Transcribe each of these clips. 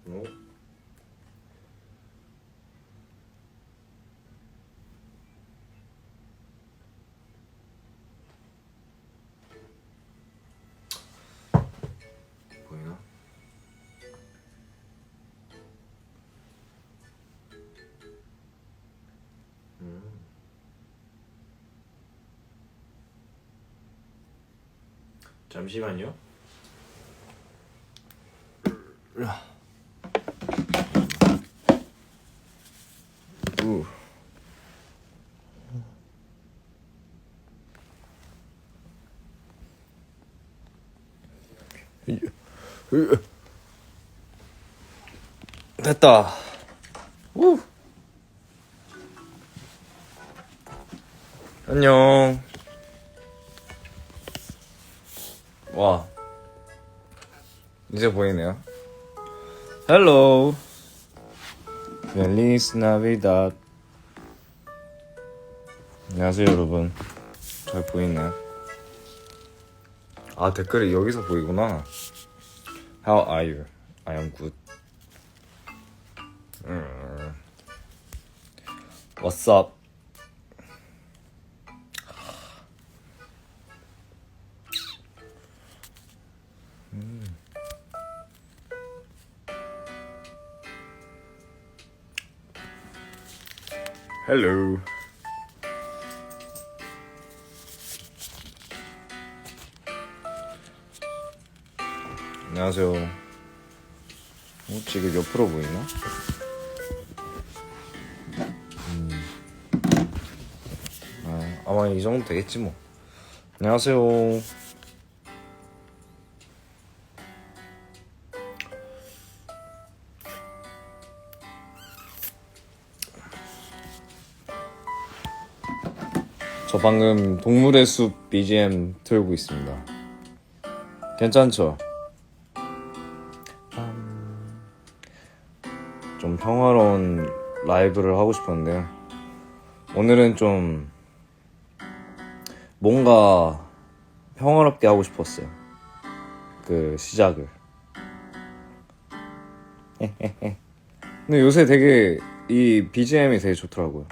어? 보이나? 잠시만요. 우. 됐다. 우. 안녕. 와. 이제 보이네요. Hello. Feliz Navidad. 안녕하세요, 여러분. 잘 보이나요? 아, 댓글이 여기서 보이구나. How are you? I am good. What's up? Hello. 안녕하세요. 지금 옆으로 보이나? 아마 이 정도 되겠지 뭐. 안녕하세요. 저 방금 동물의 숲 BGM 틀고 있습니다. 괜찮죠? 좀 평화로운 라이브를 하고 싶었는데요. 오늘은 좀 뭔가 평화롭게 하고 싶었어요. 그 시작을. 근데 요새 되게 이 BGM이 되게 좋더라고요.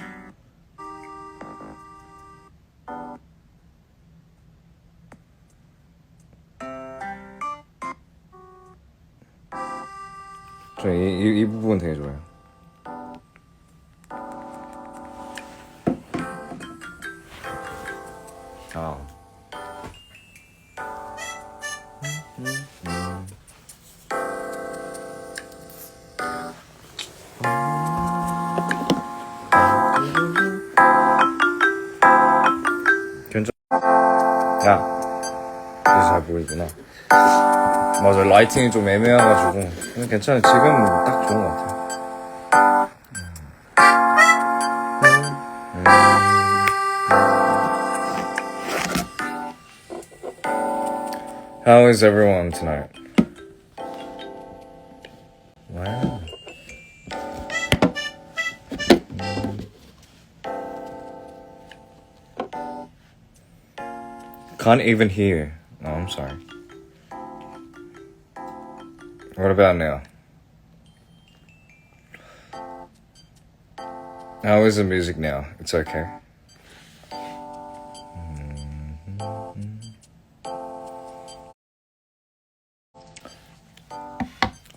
저 이 부분 되게 좋아요. 아. 괜찮? 야, 이제 잘 보이구나. 맞아, 라이팅이 좀 애매해가지고. 근데 괜찮아. 지금 딱 좋은 것 같아. How is everyone tonight? Wow. Can't even hear. No, I'm sorry. What about now? How is the music now? It's okay.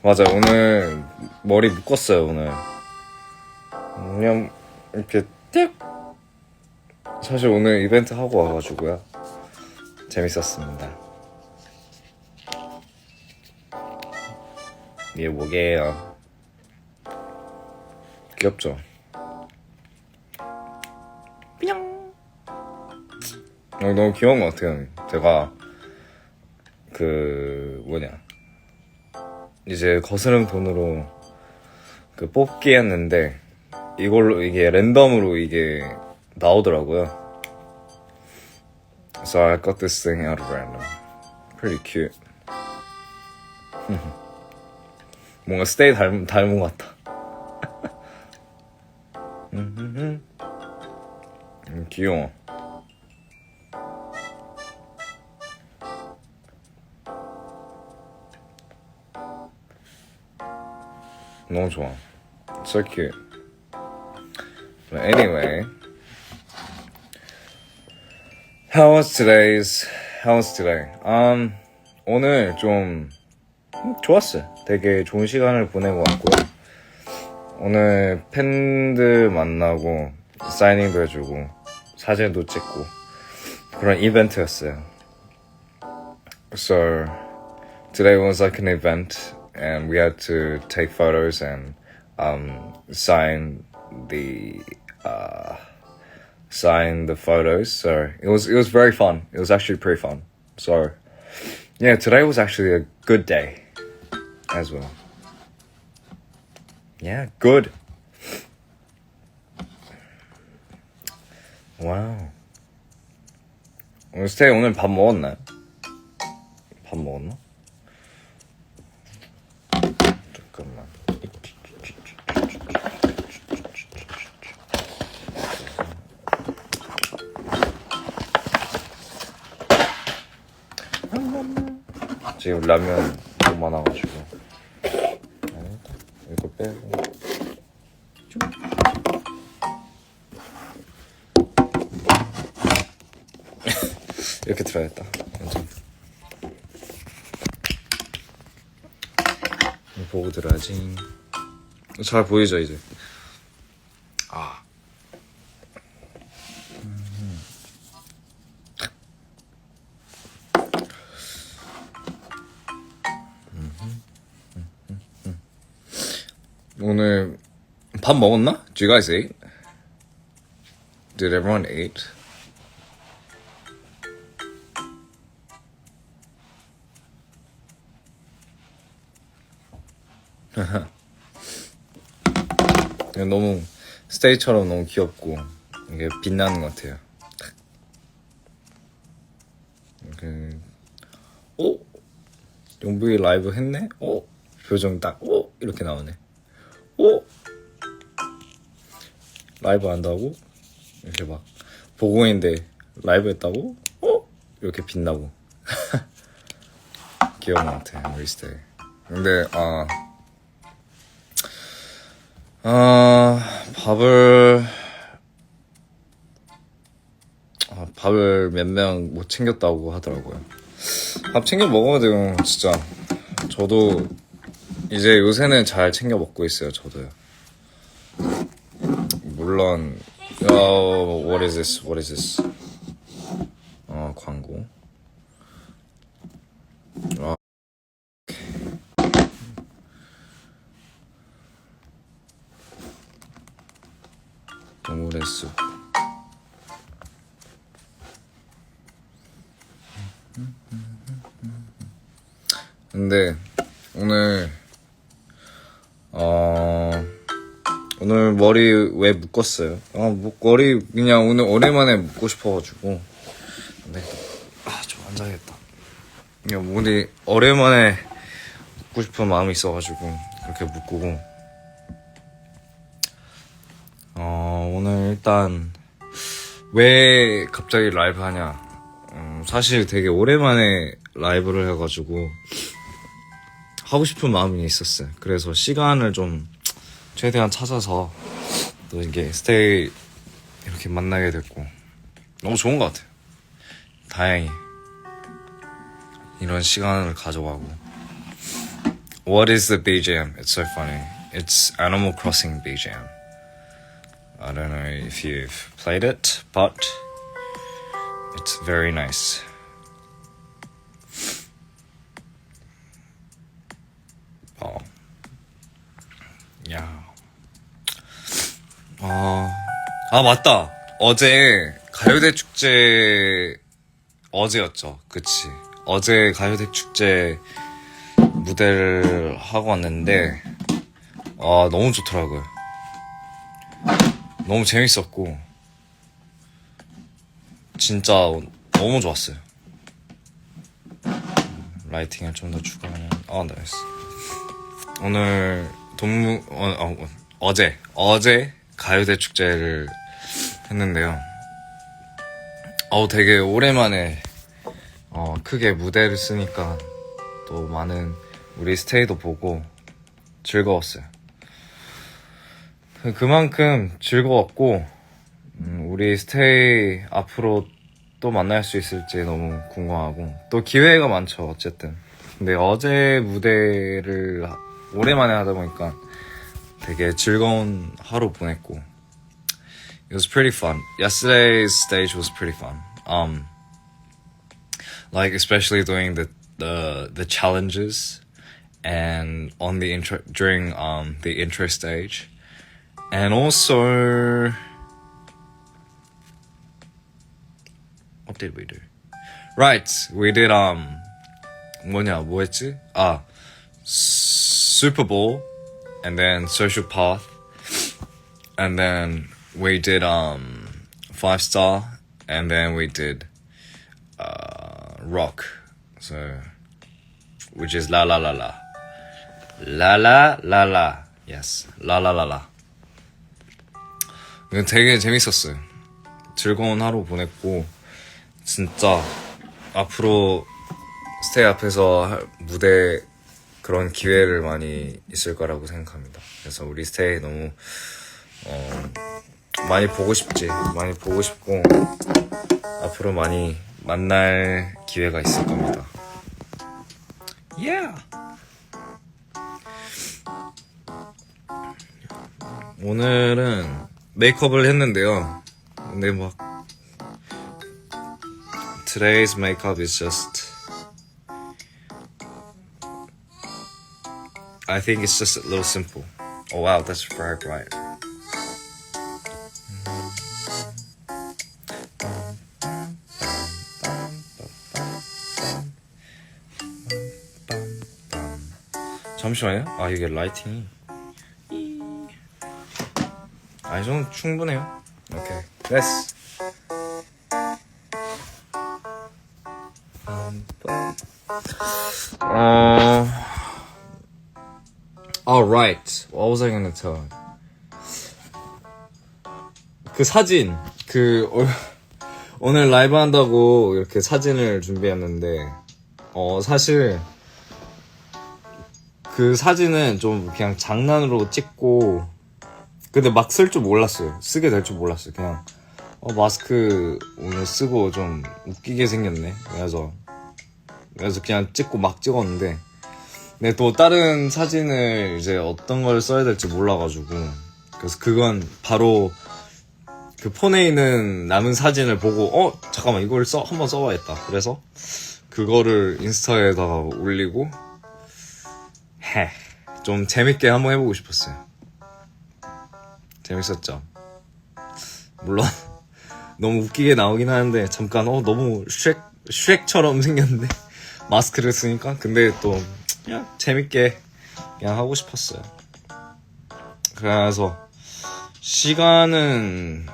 맞아, 오늘 머리 묶었어요, 오늘. 그냥 이렇게 띡! 사실 오늘 이벤트 하고 와가지고요. 재밌었습니다. 이게 뭐게요? 귀엽죠? 뿅! 너무 귀여운 것 같아요. 제가 이제 거스름 돈으로 그 뽑기 했는데 이걸로 이게 랜덤으로 이게 나오더라고요. So I got this thing out of random. Pretty cute. 뭔가 스테이 닮은 것 같다. 귀여워. 너무 좋아. So cute. But anyway, how was today? 오늘 좀 좋았어요. 되게 좋은 시간을 보내고 왔고요. 오늘 팬들 만나고 사이닝도 해주고 사진도 찍고 그런 이벤트였어요. So today was like an event and we had to take photos and sign the photos. So it was very fun. It was actually pretty fun. So yeah, today was actually a good day as well. Yeah, good. Wow. 스테이 오늘 밥 먹었나요? 밥 먹었나? 잠깐만. 지금 라면 너무 많아가지고 이거 빼고 이렇게 들어야겠다. 보고 들어야지. 잘 보이죠 이제? 오늘 밥 먹었나? Do you guys eat? Did everyone eat? 너무 스테이처럼 너무 귀엽고 이게 빛나는 것 같아요. 용부이 라이브 했네? 표정 딱 이렇게 나오네. 라이브 한다고? 이렇게 막 보고 있는데 라이브 했다고? 이렇게 빛나고 귀여운 것 같아 우리 스테이. 근데 밥을 몇 명 못 챙겼다고 하더라고요. 밥 챙겨 먹어야 돼요 진짜. 저도 이제 요새는 잘 챙겨 먹고 있어요. 저도요. 물론 what is this? 광고. 동물의 숲. 근데 오늘 머리 왜 묶었어요? 머리 그냥 오늘 오랜만에 묶고 싶어가지고. 근데 좀 앉아야겠다. 그냥 머리 오랜만에 묶고 싶은 마음이 있어가지고 그렇게 묶고. 오늘 일단 왜 갑자기 라이브 하냐? 사실 되게 오랜만에 라이브를 해가지고 하고 싶은 마음이 있었어요. 그래서 시간을 좀 최대한 찾아서 또 이게 스테이 이렇게 만나게 됐고 너무 좋은 것 같아요. 다행히 이런 시간을 가져가고. What is the BGM? It's so funny. It's Animal Crossing BGM. I don't know if you've played it, but it's very nice. 야. 맞다. 어제 가요대 축제 어제였죠. 그치. 어제 가요대 축제 무대를 하고 왔는데 너무 좋더라고요. 너무 재밌었고 진짜 너무 좋았어요. 라이팅을 좀 더 추가하면 나이스. 오늘 어제 가요대 축제를 했는데요. 되게 오랜만에 크게 무대를 쓰니까 또 많은 우리 스테이도 보고 즐거웠어요. 그만큼 즐거웠고 우리 스테이 앞으로 또 만날 수 있을지 너무 궁금하고 또 기회가 많죠 어쨌든. 근데 어제 무대를 오랜만에 하다 보니까 되게 즐거운 하루 보냈고 It was pretty fun. Yesterday's stage was pretty fun. Like especially doing the challenges and on the intro during the intro stage. And also what did we do? Right, we did 뭐 했지? Super Bowl and then Social Path and then we did 5-star and then we did rock. So which is la la la la. La la la la. Yes. La la la la. 되게 재밌었어요. 즐거운 하루 보냈고 진짜 앞으로 스테이 앞에서 할 무대 그런 기회를 많이 있을 거라고 생각합니다. 그래서 우리 스테이 너무 많이 보고 싶고 앞으로 많이 만날 기회가 있을 겁니다. Yeah. 오늘은 메이크업을 했는데요. 근데 막 Today's makeup is just I think it's just a little simple. Oh wow, that's very bright. 잠시만요. 이게 라이팅이 이 정도 충분해요. 오케이, 됐어. Alright, what was I gonna tell? 그 사진, 오늘 라이브 한다고 이렇게 사진을 준비했는데, 사실, 그 사진은 좀 그냥 장난으로 찍고, 근데 막 쓸 줄 몰랐어요. 쓰게 될 줄 몰랐어요. 그냥, 마스크 오늘 쓰고 좀 웃기게 생겼네. 그래서 그냥 찍고 막 찍었는데, 근데 또 다른 사진을 이제 어떤 걸 써야 될지 몰라가지고, 그래서 그건 바로 그 폰에 있는 남은 사진을 보고, 잠깐만, 이걸 한번 써봐야겠다. 그래서 그거를 인스타에다가 올리고, 좀 재밌게 한번 해보고 싶었어요. 재밌었죠? 물론 너무 웃기게 나오긴 하는데 잠깐 너무 슈렉처럼 생겼는데 마스크를 쓰니까. 근데 또 그냥 재밌게 그냥 하고 싶었어요. 그래서 시간은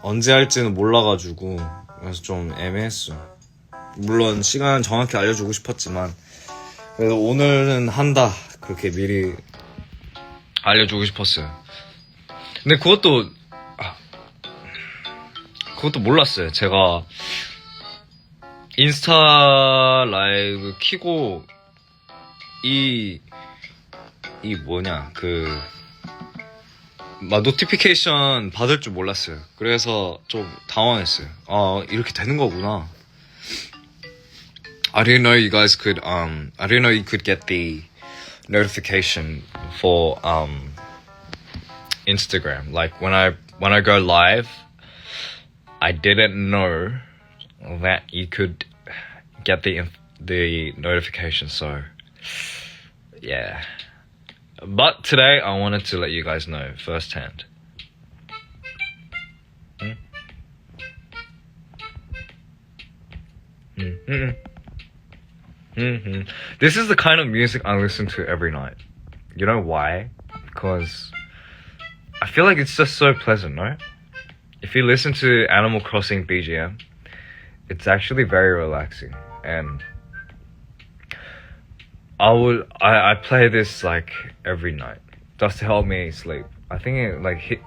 언제 할지는 몰라가지고 그래서 좀 애매했어요. 물론 시간 정확히 알려주고 싶었지만 그래서 오늘은 한다 그렇게 미리 알려주고 싶었어요. 근데 그것도 몰랐어요. 제가 인스타라이브 키고 노티피케이션 받을 줄 몰랐어요. 그래서 좀 당황했어요. 이렇게 되는 거구나. I didn't know you guys could I didn't know you could get the notification for Instagram. Like when I go live, I didn't know that you could get the notification. So yeah. But today I wanted to let you guys know firsthand. This is the kind of music I listen to every night. You know why? Because I feel like it's just so pleasant, no? If you listen to Animal Crossing BGM, it's actually very relaxing. And I play this like every night just to help me sleep. I think it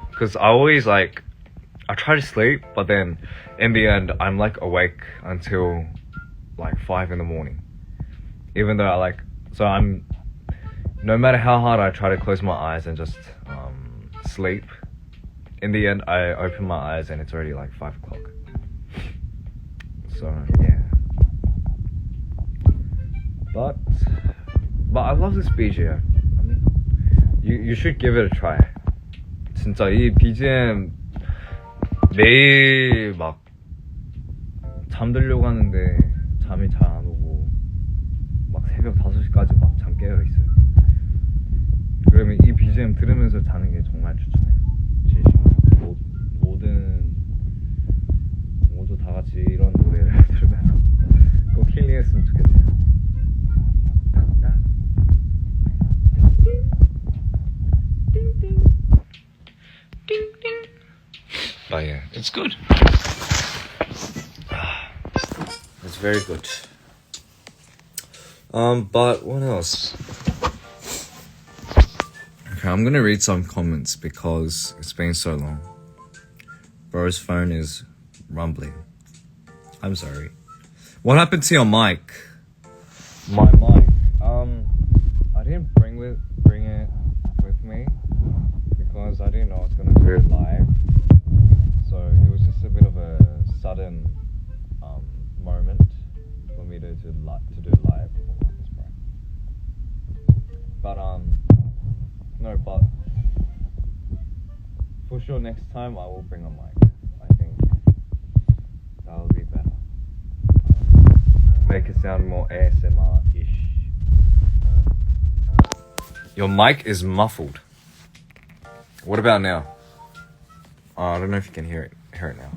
because I try to sleep, but then in the end I'm like awake until like 5 in the morning. Even though I'm no matter how hard I try to close my eyes and just sleep. In the end, I open my eyes and it's already like 5 o'clock. So yeah. But I love this BGM. I mean, you should give it a try. 진짜 이 BGM 매일 막 잠들려고 하는데 잠이 잘 안 오고 막 새벽 5시까지 막 잠 깨어 있어요. 그러면 이 BGM 들으면서 자는 게 정말 추천해요. 진심. 모두 다 같이 이런 노래를 들으면서 꼭 힐링했으면 좋겠네요. But yeah, it's good. It's very good. But what else? Okay, I'm gonna read some comments because it's been so long. Bro's phone is rumbling. I'm sorry. What happened to your mic? My mic. I didn't bring it with me because I didn't know I was gonna do it live. So it was just a bit of a sudden moment for me to do live performance, right? But for sure next time I will bring a mic. I think that'll be better. Make it sound more ASMR-ish. Your mic is muffled. What about now? I don't know if you can hear it now.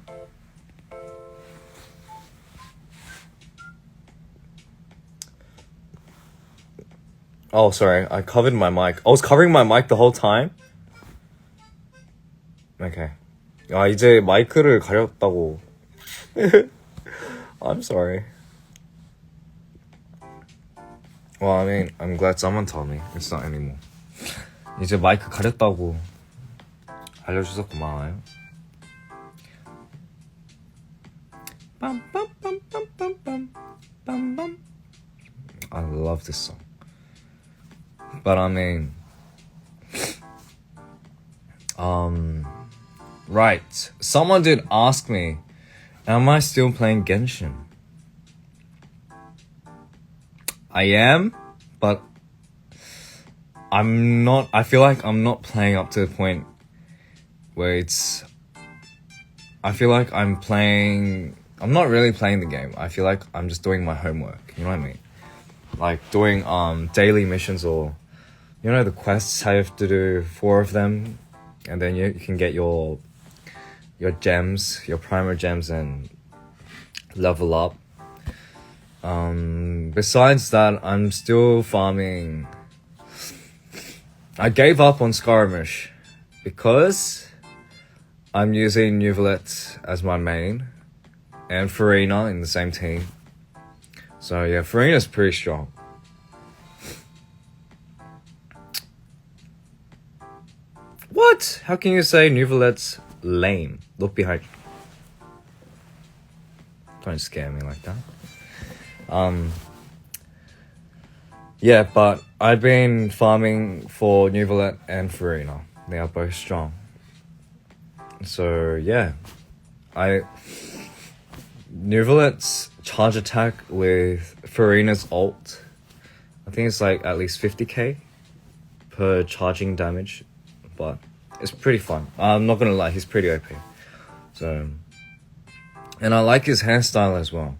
Oh, sorry. I covered my mic. I was covering my mic the whole time. Okay. 아, 이제 마이크를 가렸다고. I'm sorry. Well, I mean, I'm glad someone told me. It's not anymore. 이제 마이크 가렸다고 알려주셔서 고마워요. I love this song. But I mean, right. Someone did ask me, am I still playing Genshin? I am, but I'm not. I feel like I'm not playing up to the point where it's. I feel like I'm not really playing the game. I feel like I'm just doing my homework. You know what I mean? Like doing daily missions, or you know the quests. I have to do 4 of them, and then you can get your gems, your primer gems, and level up. Besides that, I'm still farming. I gave up on Skirmish because I'm using Nuvolette as my main and Farina in the same team. So yeah, Farina's pretty strong. What? How can you say Nuvolette's lame? Look behind you. Don't scare me like that. Yeah, but I've been farming for Nuvolette and Farina. They are both strong. So yeah, Nuvolette's charge attack with Farina's ult, I think it's like at least 50k per charging damage, but it's pretty fun. I'm not gonna lie, he's pretty OP. So, and I like his hairstyle as well.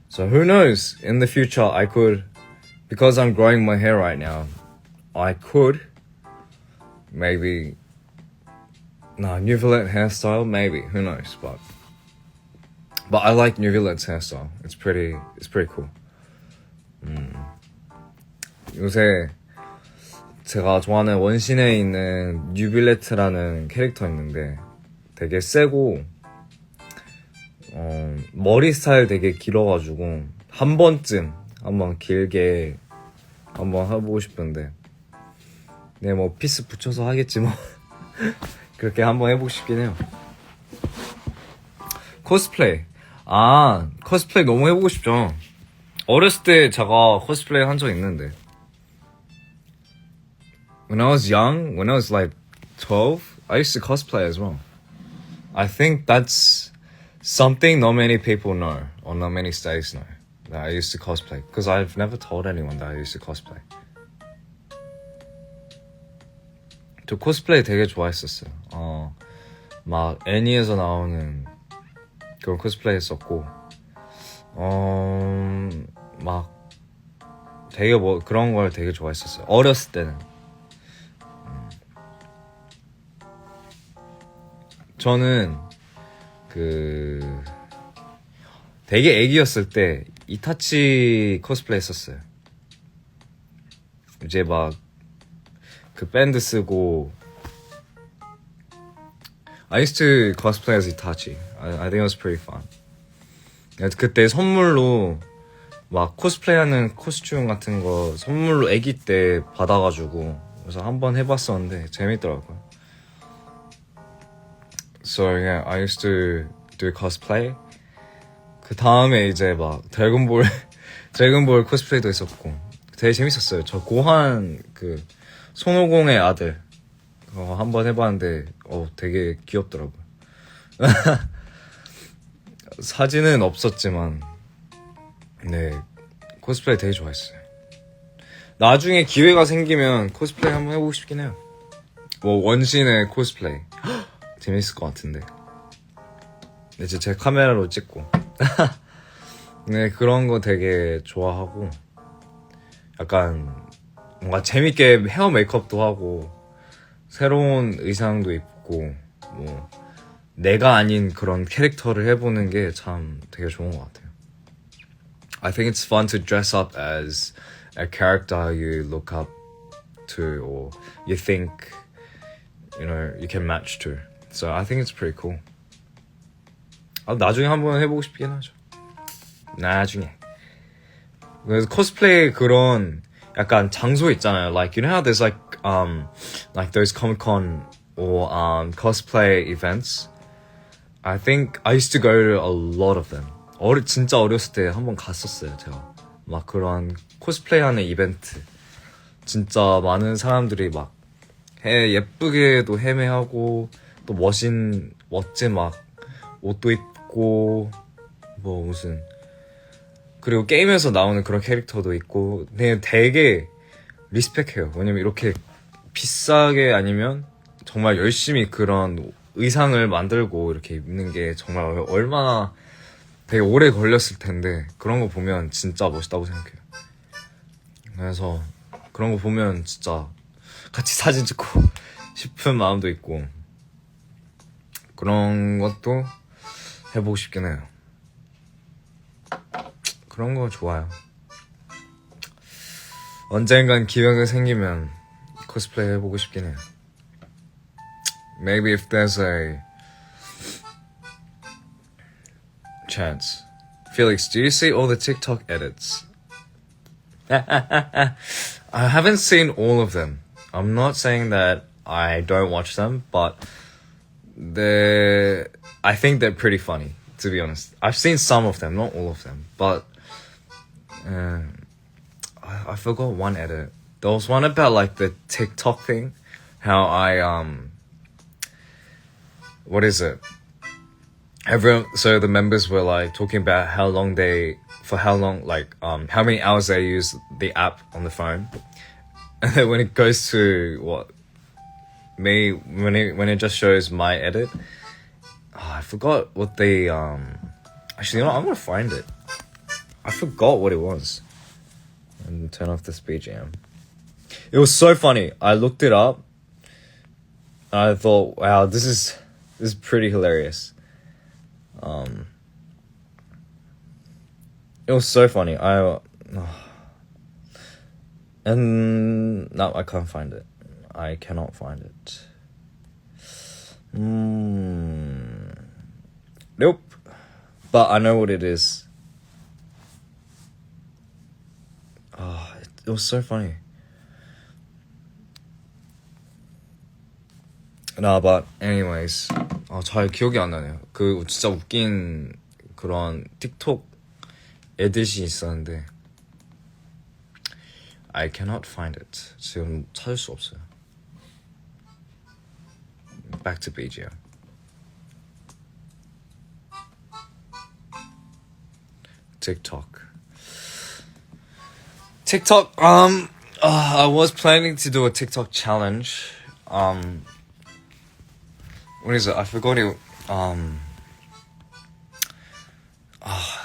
So who knows, in the future I could, because I'm growing my hair right now, I could maybe, Nuvolette hairstyle, maybe, who knows, but I like Nuvolette's hairstyle. It's pretty cool. 요새 제가 좋아하는 원신에 있는 뉴빌레트라는 캐릭터 있는데 되게 세고 머리 스타일 되게 길어가지고 한 번쯤 한번 길게 한번 해보고 싶은데 네, 뭐 피스 붙여서 하겠지 뭐. 그렇게 한번 해보고 싶긴 해요. 코스플레이. 코스플레이 너무 해보고 싶죠. 어렸을 때 제가 코스플레이 한 적 있는데 When I was young, when I was like 12, I used to cosplay as well. I think that's something not many people know, or not many stays know, that I used to cosplay. Because I've never told anyone that I used to cosplay. 저 코스플레이 되게 좋아했었어요. 막 애니에서 나오는 그런 코스플레이 했었고, 막 되게 뭐 그런 걸 되게 좋아했었어요. 어렸을 때는. 저는 되게 애기였을 때 이타치 코스플레이 했었어요. 이제 막 그 밴드 쓰고 I used to cosplay as Itachi. I think it was pretty fun. 그때 선물로 막 코스플레이하는 코스튬 같은 거 선물로 애기 때 받아가지고 그래서 한번 해봤었는데 재밌더라고요. So yeah, I used to do cosplay. 그 다음에 이제 막 드래곤볼 코스플레이도 했었고 되게 재밌었어요. 저 고한 그 손오공의 아들 한번 해봤는데 되게 귀엽더라고요. 사진은 없었지만 네 코스플레이 되게 좋아했어요. 나중에 기회가 생기면 코스플레이 한번 해보고 싶긴 해요. 뭐 원신의 코스플레이 재밌을 것 같은데 이제 제 카메라로 찍고 네 그런 거 되게 좋아하고 약간 뭔가 재밌게 헤어 메이크업도 하고 새로운 의상도 입고 뭐 내가 아닌 그런 캐릭터를 해보는 게 참 되게 좋은 것 같아요. I think it's fun to dress up as a character you look up to or you think you can match to. So I think it's pretty cool. 나중에 한번 해보고 싶긴 하죠. 나중에. 그래서 코스플레이 그런 약간 장소 있잖아요. Like you know how there's like those Comic Con or cosplay events. I think I used to go to a lot of them. 진짜 어렸을 때 한번 갔었어요. 제가 막 그런 코스플레이 하는 이벤트. 진짜 많은 사람들이 막 예쁘게도 헤매하고 또 멋진 막 옷도 입고 뭐 무슨 그리고 게임에서 나오는 그런 캐릭터도 있고 그냥 되게 리스펙해요. 왜냐면 이렇게 비싸게 아니면 정말 열심히 그런 의상을 만들고 이렇게 입는 게 정말 얼마나 되게 오래 걸렸을 텐데 그런 거 보면 진짜 멋있다고 생각해요. 그래서 그런 거 보면 진짜 같이 사진 찍고 싶은 마음도 있고 그런 것도 해보고 싶긴 해요. 그런 거 좋아요. 언젠간 기회가 생기면 코스플레이 해보고 싶긴 해요. Maybe if there's a chance. Felix, do you see all the TikTok edits? I haven't seen all of them. I'm not saying that I don't watch them, but I think they're pretty funny, to be honest. I've seen some of them, not all of them, but I forgot one edit. There was one about like the TikTok thing, how what is it? So the members were like talking about how many hours they use the app on the phone, and then when it goes to when it just shows my edit, I forgot what they actually I'm gonna find it. I forgot what it was. And turn off this BGM. It was so funny. I looked it up. And I thought, wow, this is pretty hilarious. It was so funny. And no, I can't find it. I cannot find it. Nope. But I know what it is. It was so funny. No, but anyways, 잘 기억이 안 나네요. 그 진짜 웃긴 그런 틱톡 에딧이 있었는데 I cannot find it. 지금 찾을 수 없어요. back to BGM. TikTok. I was planning to do a TikTok challenge. What is it? I forgot it.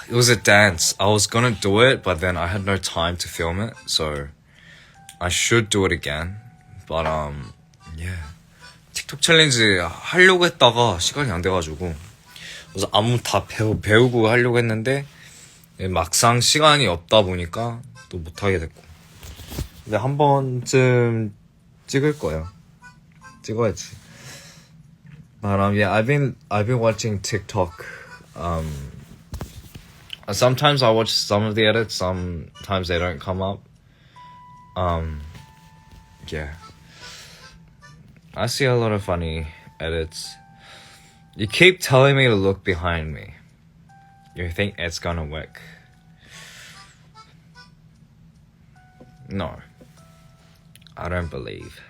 It was a dance. I was gonna do it, but then I had no time to film it, so I should do it again. But yeah. 틱톡 챌린지 하려고 했다가 시간이 안 돼가지고 그래서 아무 다 배우고 하려고 했는데 막상 시간이 없다 보니까 또 못하게 됐고. 근데 한 번쯤 찍을 거예요. 찍어야지. But yeah, I've been watching TikTok. Sometimes I watch some of the edits, sometimes they don't come up. Yeah. I see a lot of funny edits. You keep telling me to look behind me. You think it's gonna work? No. I don't believe.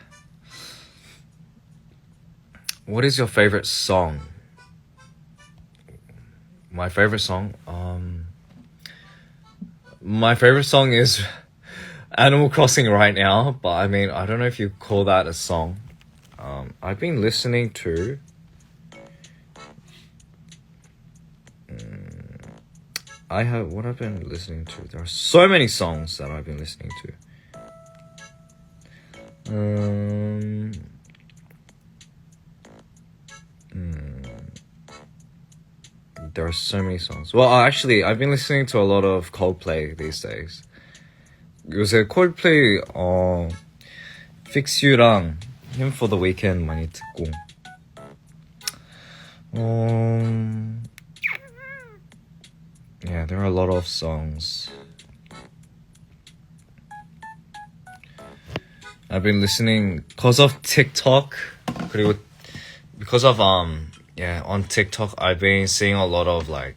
What is your favorite song? My favorite song? My favorite song is Animal Crossing right now, but I mean, I don't know if you call that a song. I've been listening to what I've been listening to. There are so many songs that I've been listening to. There are so many songs. Well, actually, I've been listening to a lot of Coldplay these days. 요새 콜플레이 Fix You랑 Him for the Weekend 많이 듣고. Yeah, there are a lot of songs. I've been listening because of TikTok. 그리고 because of yeah, on TikTok I've been seeing a lot of I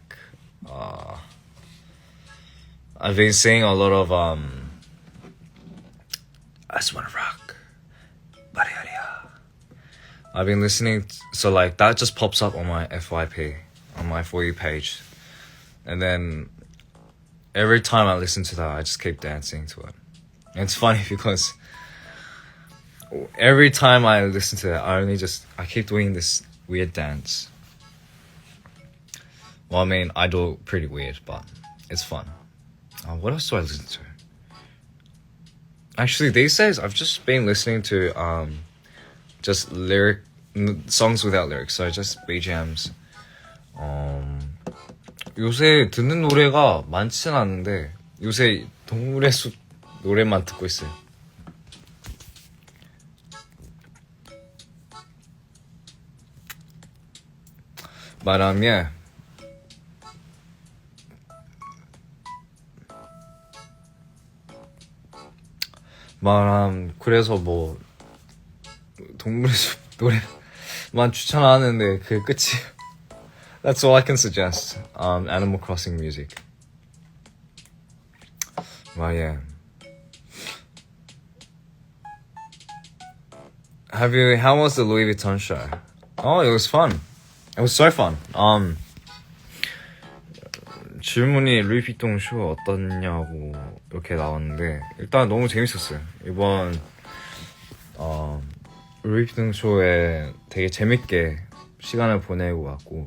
just wanna rock. I've been listening, so like that just pops up on my FYP, on my For You page. And then every time I listen to that, I just keep dancing to it. And it's funny because every time I listen to that, I keep doing this weird dance. Well, I mean, I do pretty weird, but it's fun. What else do I listen to? Actually, these days, I've just been listening to just songs without lyrics, so just BGMs. 요새 듣는 노래가 많지는 않은데 요새 동물의 숲 노래만 듣고 있어요. yeah. 그래서 뭐 동물의 숲 노래만 추천하는데 그게 끝이에요. That's all I can suggest. Animal Crossing music. Well, yeah. How was the Louis Vuitton show? Oh, it was fun. It was so fun. 질문이 루이비통 쇼 어떠냐고 이렇게 나왔는데 일단 너무 재밌었어요. 이번 루이비통 쇼에 되게 재밌게 시간을 보내고 왔고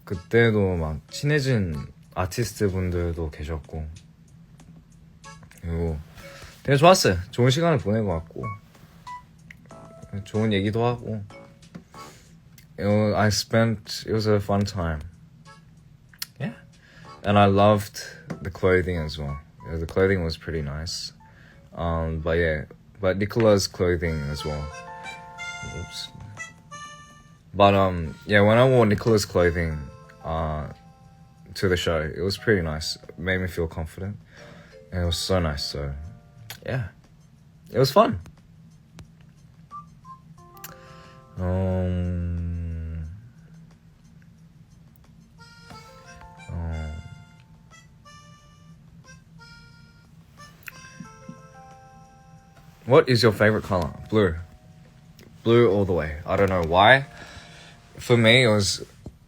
그때도 막 친해진 아티스트 분들도 계셨고 그리고 되게 좋았어요. 좋은 시간을 보내고 왔고 좋은 얘기도 하고 it was a fun time. Yeah. And I loved the clothing as well. Yeah, the clothing was pretty nice. But Nicola's clothing as well. Oops. But yeah, when I wore Nicola's clothing to the show, it was pretty nice. It made me feel confident. And it was so nice, so yeah. It was fun. What is your favorite color? Blue. blue all the way. I don't know why. For me, it was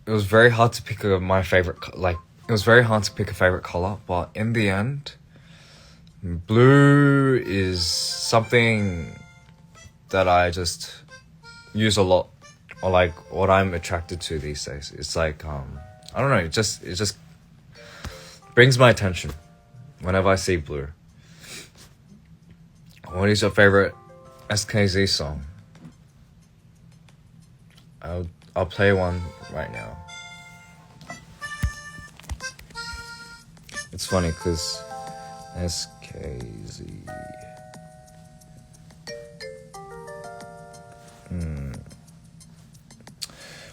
very hard to pick my favorite. It was very hard to pick a favorite color, but in the end, blue is something that I just use a lot, or like what I'm attracted to these days. It's like I don't know. It just brings my attention whenever I see blue. What is your favorite SKZ song? I'll play one right now. It's funny because SKZ.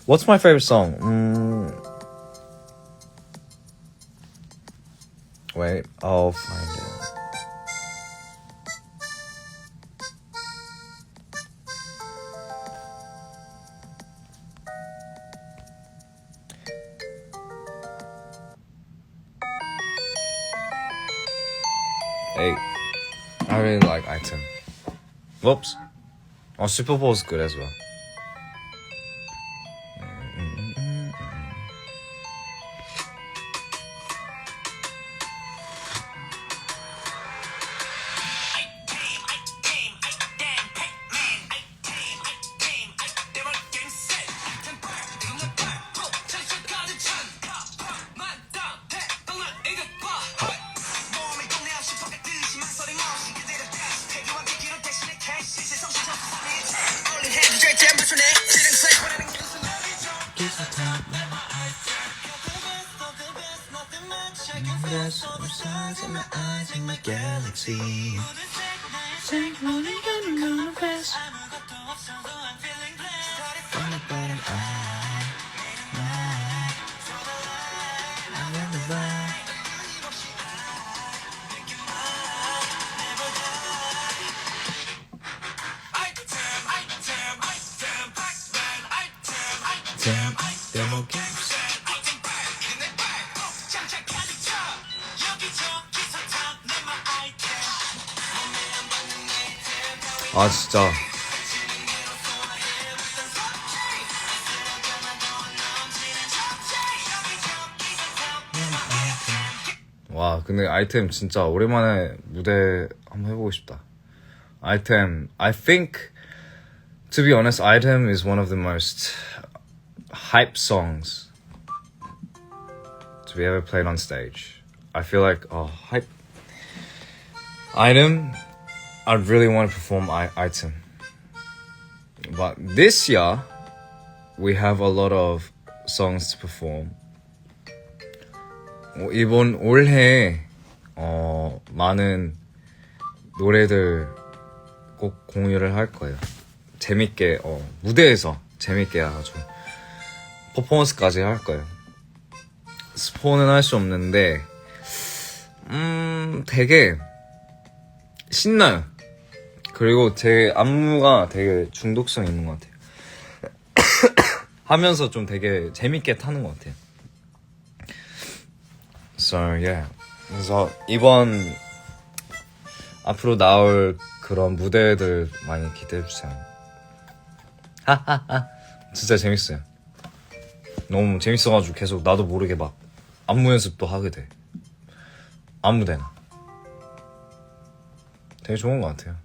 What's my favorite song? Wait, I'll find it. Hey, I really like Item. Whoops. Oh, Super Bowl's good as well. 아 진짜 와 근데 아이템 진짜 오랜만에 무대 한번 해보고 싶다. 아이템 I think to be honest Item is one of the most hype songs to be ever played on stage. I feel like hype Item I'd really want to perform Item. But this year, we have a lot of songs to perform. 이번 올해 많은 노래들 꼭 공유를 할 거예요. 재밌게 무대에서 재밌게 아주 퍼포먼스까지 할 거예요. 스포는 할 수 없는데 되게 신나요. 그리고 제 안무가 되게 중독성 있는 것 같아요. 하면서 좀 되게 재밌게 타는 것 같아요. So yeah. 그래서 이번 앞으로 나올 그런 무대들 많이 기대해 주세요. 하하하. 진짜 재밌어요. 너무 재밌어가지고 계속 나도 모르게 막 안무 연습도 하게 돼. 아무데나. 되게 좋은 것 같아요.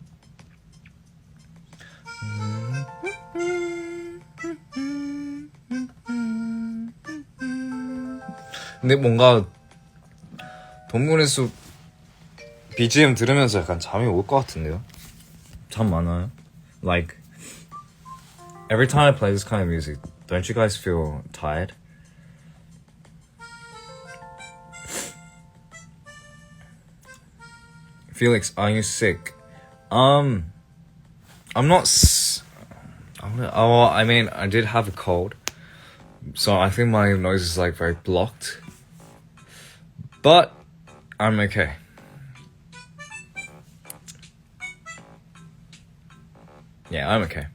근데 뭔가 동물의 숲 BGM 들으면서 약간 잠이 올 것 같은데요? 잠 많아요? Like every time I play this kind of music, don't you guys feel tired? Felix, are you sick? I'm not. I mean, I did have a cold, so I think my nose is like very blocked. But I'm okay. Yeah, I'm okay.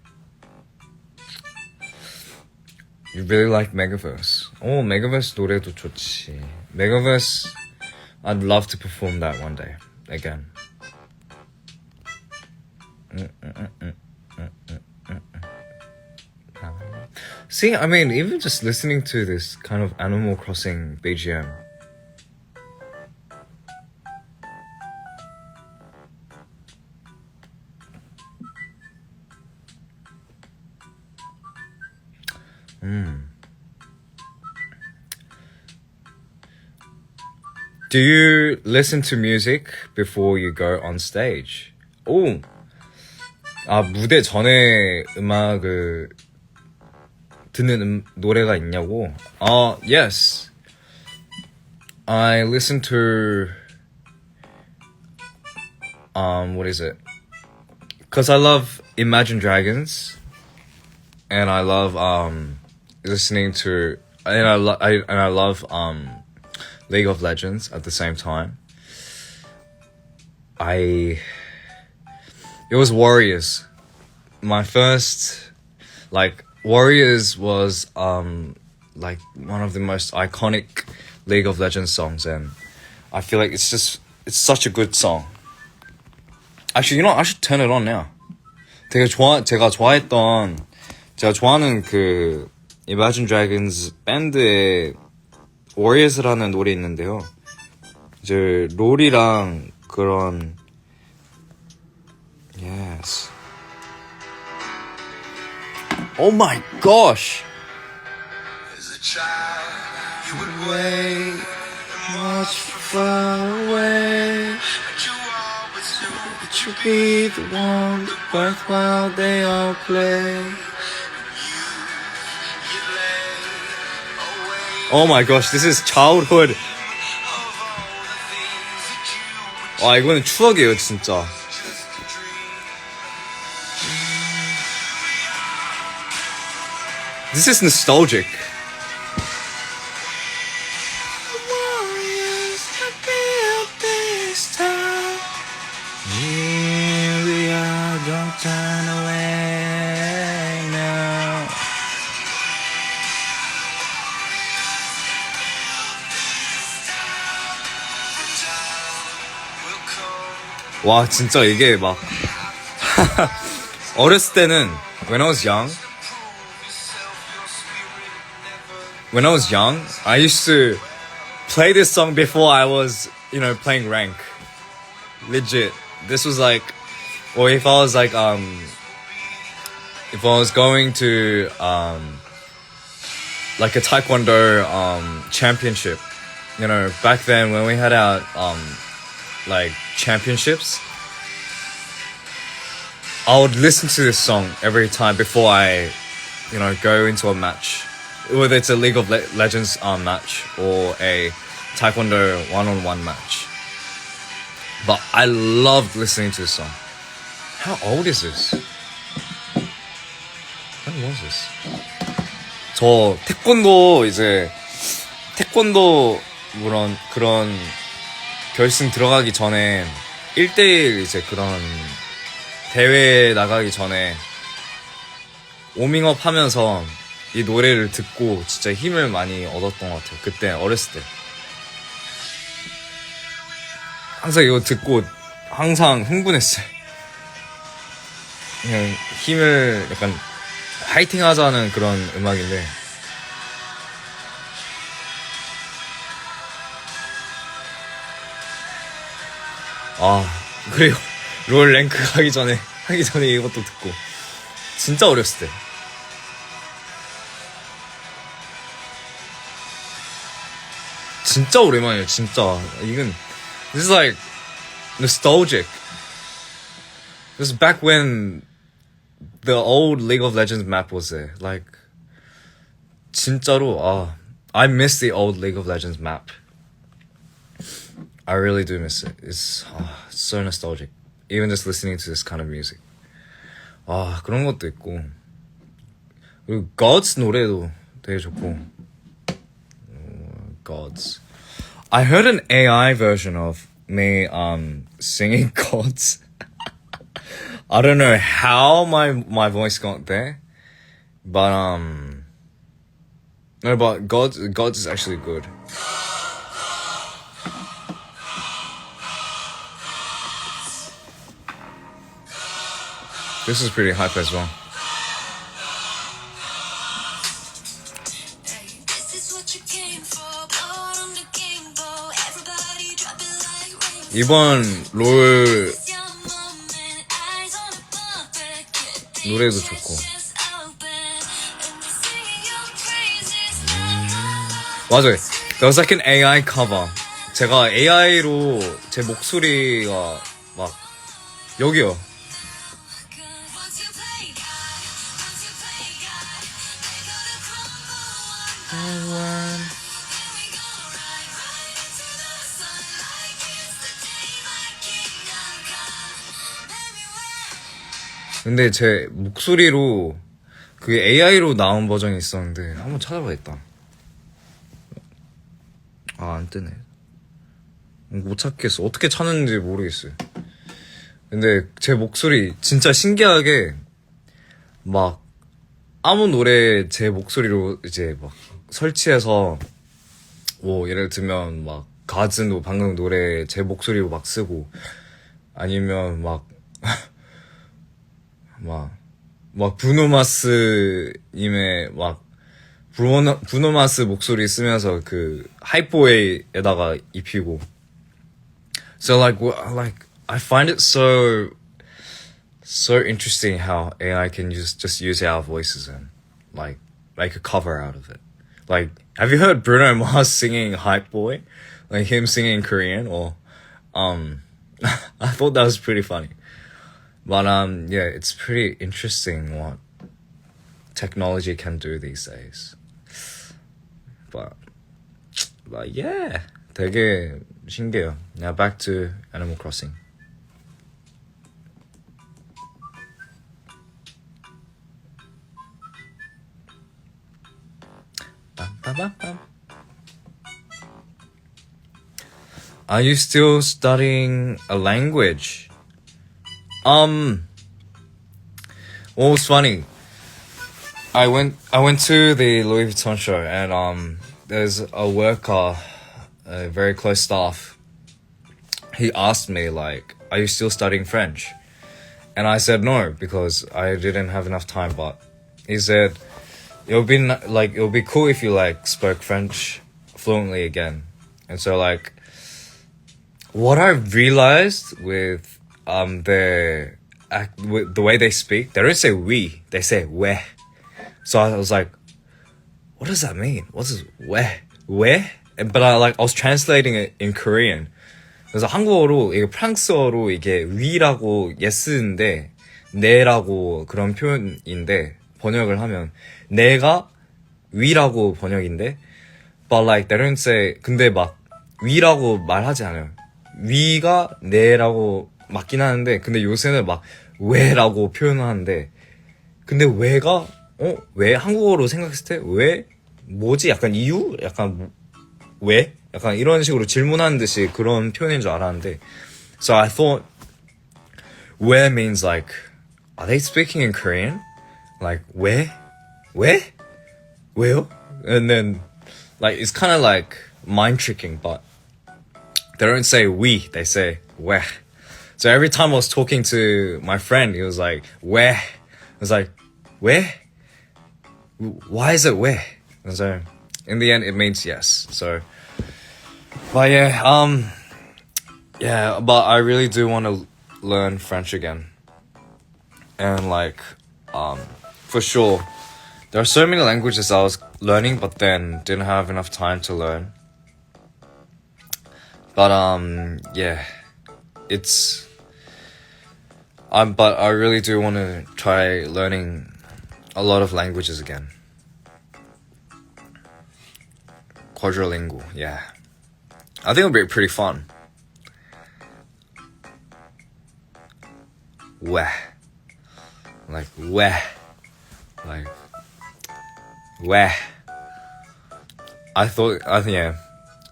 You really like Megaverse? Oh, Megaverse 노래도 좋지. Megaverse, I'd love to perform that one day again. See, I mean, even just listening to this kind of Animal Crossing BGM. Do you listen to music before you go on stage? 오! 아, 무대 전에 음악을 듣는 노래가 있냐고? Yes. I listen to what is it? Because I love Imagine Dragons, and I love listening to, and I love League of Legends at the same time. It was Warriors. My first, Warriors was like one of the most iconic League of Legends songs, and I feel like it's such a good song. Actually, you know what? I should turn it on now. 제가 좋아하는 그 Imagine Dragons 밴드의 Warriors라는 노래 있는데요. 이제 롤이랑 그런 Yes. Oh my gosh. As a child, you would wait much far away, but you always knew that you'd be the one that worth while they all play. Oh my gosh, this is childhood. 와, 이거는 추억이에요, 진짜. This is nostalgic. Here we are, don't turn away now. 와, 진짜 이게 막 어렸을 때는 when I was young, I used to play this song before I was, playing rank. Legit. This was like, or if I was going to, like a taekwondo, championship, back then when we had our, championships, I would listen to this song every time before I, go into a match. Whether it's a League of Legends match or a Taekwondo one-on-one match. But I loved listening to this song. How old is this? When was this? 저 태권도 그런 결승 들어가기 전에 1대1 이제 그런 대회 나가기 전에 오밍업 하면서 이 노래를 듣고 진짜 힘을 많이 얻었던 것 같아요. 그때 어렸을 때 항상 이거 듣고 항상 흥분했어요. 그냥 힘을 약간 화이팅 하자는 그런 음악인데 그리고 롤 랭크 하기 전에 이것도 듣고 진짜 어렸을 때 진짜 오랜만이에요. 진짜 이건 this is like nostalgic. This is back when the old League of Legends map was there. Like 진짜로 I miss the old League of Legends map. I really do miss it. It's so nostalgic. Even just listening to this kind of music. 그런 것도 있고 그리고 Gods 노래도 되게 좋고 Gods. I heard an AI version of me singing Gods. I don't know how my voice got there, but no, but Gods is actually good. This is pretty hype as well. 이번 롤 노래도 좋고. 맞아요. There was like an AI cover. 제가 AI로 제 목소리가 막 여기요. 근데 제 목소리로 그게 AI로 나온 버전이 있었는데 한번 찾아봐야겠다. 아, 안 뜨네. 못 찾겠어. 어떻게 찾는지 모르겠어요. 근데 제 목소리 진짜 신기하게 막 아무 노래 제 목소리로 이제 막 설치해서 뭐 예를 들면 막 가즈도 방금 노래 제 목소리로 막 쓰고 아니면 막 브루노마스님의 브루노마스 목소리 쓰면서 그 하이포웨이에다가 입히고. So like I find it so interesting how AI can just use our voices and like make a cover out of it. Like, have you heard Bruno Mars singing Hype Boy? Like him singing in Korean or I thought that was pretty funny. But yeah, it's pretty interesting what technology can do these days. But yeah, 되게 신기해요. Now back to Animal Crossing. Are you still studying a language? Well, it's funny. I went to the Louis Vuitton show and there's a worker, a very close staff. He asked me like, "Are you still studying French?" And I said no because I didn't have enough time. But he said it'll be cool if you like spoke French fluently again. And so like, what I realized with with the way they speak, they don't say we, they say we. So I was like, what does that mean? What is we? But I was translating it in Korean. 그래서 한국어로 이게 프랑스어로 이게 위라고 yes인데 네라고 그런 표현인데 번역을 하면 내가 위라고 번역인데 but like they don't say 근데 막 위라고 말하지 않아요. 위가 네라고 맞긴 하는데 근데 요새는 막 왜라고 표현하는데 근데 왜가 왜 한국어로 생각했을 때 왜 뭐지 약간 이유 약간 왜 약간 이런 식으로 질문하는 듯이 그런 표현인 줄 알았는데 so I thought 왜 means like are they speaking in Korean like 왜 왜요 and then like it's kind of like mind tricking but they don't say we they say 왜. So every time I was talking to my friend, he was like, "왜?" I was like, "왜? Why is it 왜?" And so, in the end, it means yes. So, but yeah, but I really do want to learn French again, and like, for sure, there are so many languages I was learning, but then didn't have enough time to learn. But yeah, it's. But I really do want to try learning a lot of languages again. Quadrilingual, yeah. I think it'll be pretty fun. 왜. Like, 왜. Like, 왜. I think, yeah,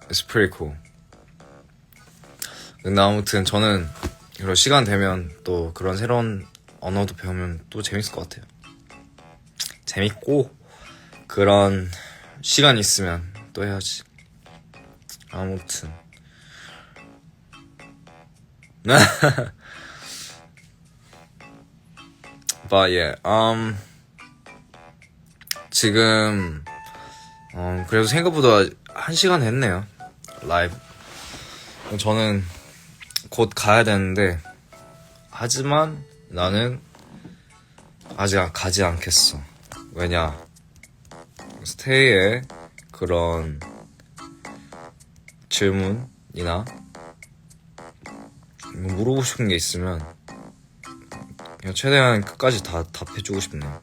it's pretty cool. 근데 아무튼 저는 그런 시간 되면 또 그런 새로운 언어도 배우면 또 재밌을 것 같아요. 재밌고 그런 시간 있으면 또 해야지. 아무튼 But yeah, 지금 그래도 생각보다 1시간 했네요. 라이브. 저는 곧 가야 되는데 하지만 나는 아직 가지 않겠어. 왜냐, 스테이의 그런 질문이나 물어보고 싶은 게 있으면 그냥 최대한 끝까지 다 답해주고 싶네요.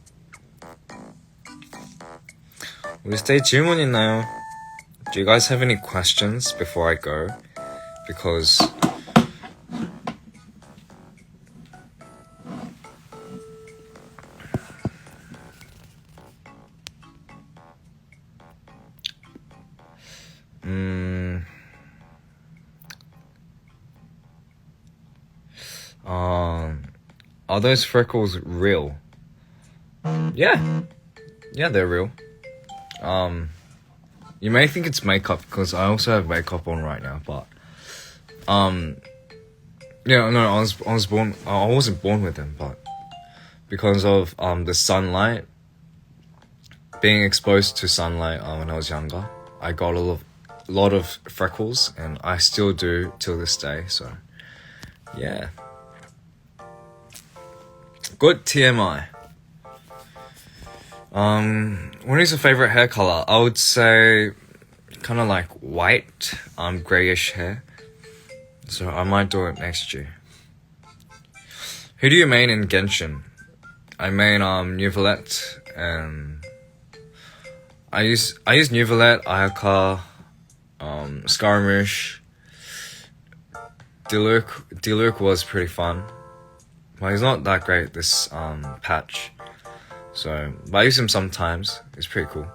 우리 스테이 질문 있나요? Do you guys have any questions before I go? Because are those freckles real? Yeah, they're real. You may think it's makeup because I also have makeup on right now, but yeah, no, I wasn't born with them, but because of the sunlight, being exposed to sunlight when I was younger, I got a lot of freckles, and I still do till this day. So yeah, good TMI. What is your favorite hair color? I would say kind of like white, grayish hair. So I might do it next year. Who do you main in Genshin? I main Neuvillette, and I use Neuvillette, Ayaka, Skirmish. Diluc was pretty fun. Well, he's not that great this patch. So, but I use him sometimes. It's pretty cool.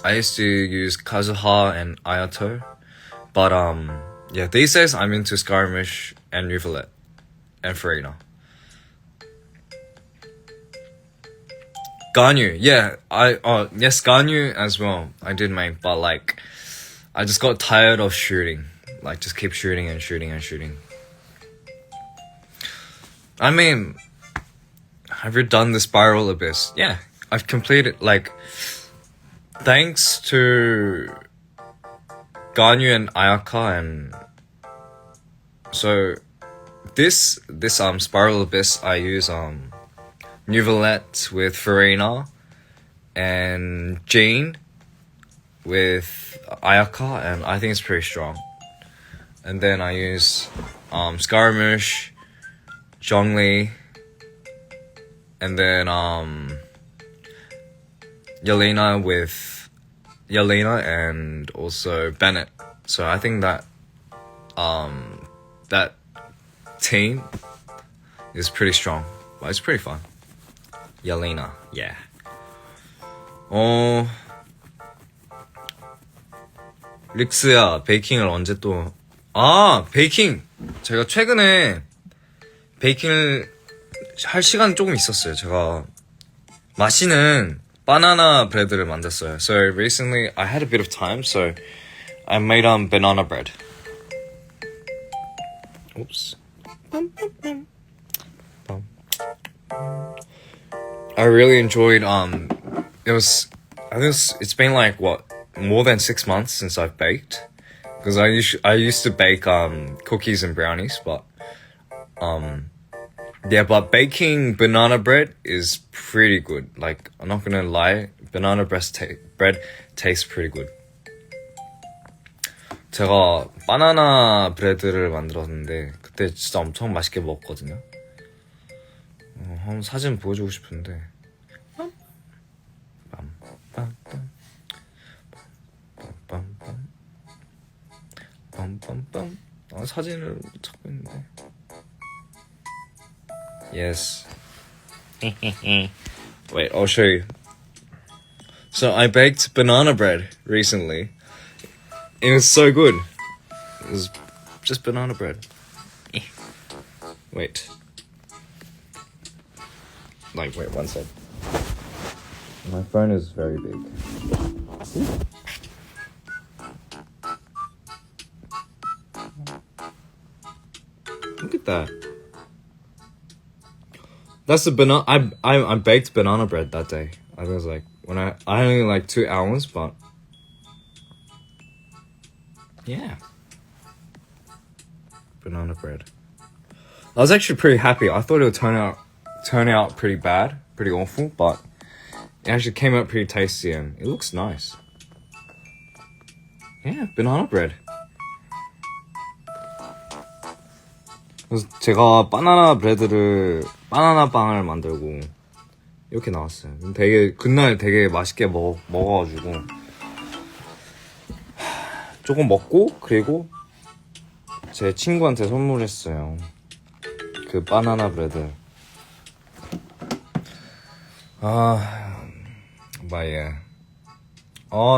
I used to use Kazuha and Ayato, but yeah, these days I'm into Skirmish and Neuvillette and Farina. Ganyu, yeah, yes, Ganyu as well. I did main, but like, I just got tired of shooting. Like, just keep shooting and shooting and shooting. I mean, have you done the Spiral Abyss? Yeah, I've completed, like, thanks to Ganyu and Ayaka, and so this Spiral Abyss, I use Neuvillette with Farina and Jean with Ayaka, and I think it's pretty strong. And then I use Skirmish, Zhongli, and then Yelena and also Bennett. So I think that that team is pretty strong. But it's pretty fun. Yelena, yeah. 릭스야, 베이킹을 언제 또... 베이킹! 제가 최근에 베이킹을 할 시간이 조금 있었어요. 제가 맛있는 바나나 브레드를 만들었어요. So recently I had a bit of time, so I made banana bread. Oops. I really enjoyed it's been like more than 6 months since I've baked, because I used to bake cookies and brownies, but yeah, but baking banana bread is pretty good. Like, I'm not gonna lie, banana bread tastes pretty good. 제가 바나나 브레드를 만들었는데 그때 진짜 엄청 맛있게 먹었거든요. 한번 사진 보여주고 싶은데. 사진을 찾고 있는데. Yes. Wait, I'll show you. So I baked banana bread recently. It was so good. It was just banana bread. Wait. Wait 1 sec. My phone is very big. Look at that. That's the banana. I baked banana bread that day. I was like, I only like 2 hours, but yeah. banana bread. I was actually pretty happy. I thought it would turn out pretty bad, pretty awful, but it actually came out pretty tasty and it looks nice. Yeah, banana bread. 그래서 제가 바나나 바나나 빵을 만들고 이렇게 나왔어요. 되게 그날 되게 맛있게 먹어가지고 조금 먹고 그리고 제 친구한테 선물했어요. 그 바나나 브레드. 마예.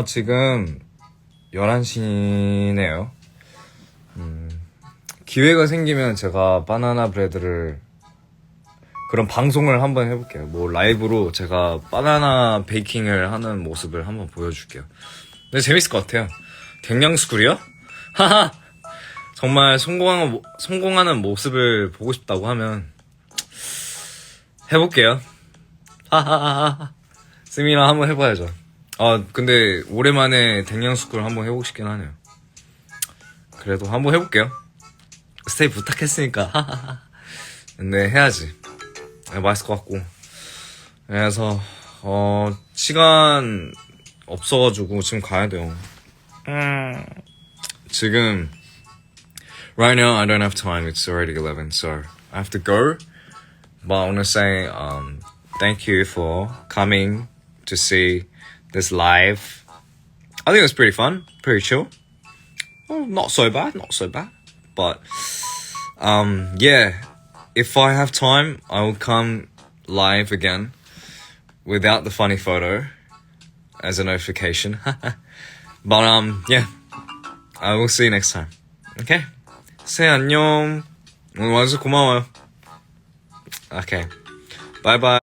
지금 11시네요. 기회가 생기면 제가 바나나 브레드를 그런 방송을 한번 해볼게요. 뭐 라이브로 제가 바나나 베이킹을 하는 모습을 한번 보여줄게요. 근데 재밌을 것 같아요. 갱년스쿨이요? 하하! 정말 성공하는 모습을 보고 싶다고 하면 해볼게요. 하하하하. 쌤이랑 한번 해봐야죠. 근데 오랜만에 갱년스쿨 한번 해보고 싶긴 하네요. 그래도 한번 해볼게요. 스테이 부탁했으니까. 근데 해야지. 맛있을 것 같고. 그래서 시간 없어가지고 지금 가야 돼요. 지금 right now I don't have time. It's already 11, so I have to go. But I want to say thank you for coming to see this live. I think it was pretty fun, pretty chill. Not so bad. But yeah, if I have time, I will come live again without the funny photo as a notification. But yeah, I will see you next time. Okay? Say 안녕. 오늘 와줘서 고마워요. Okay. Bye bye.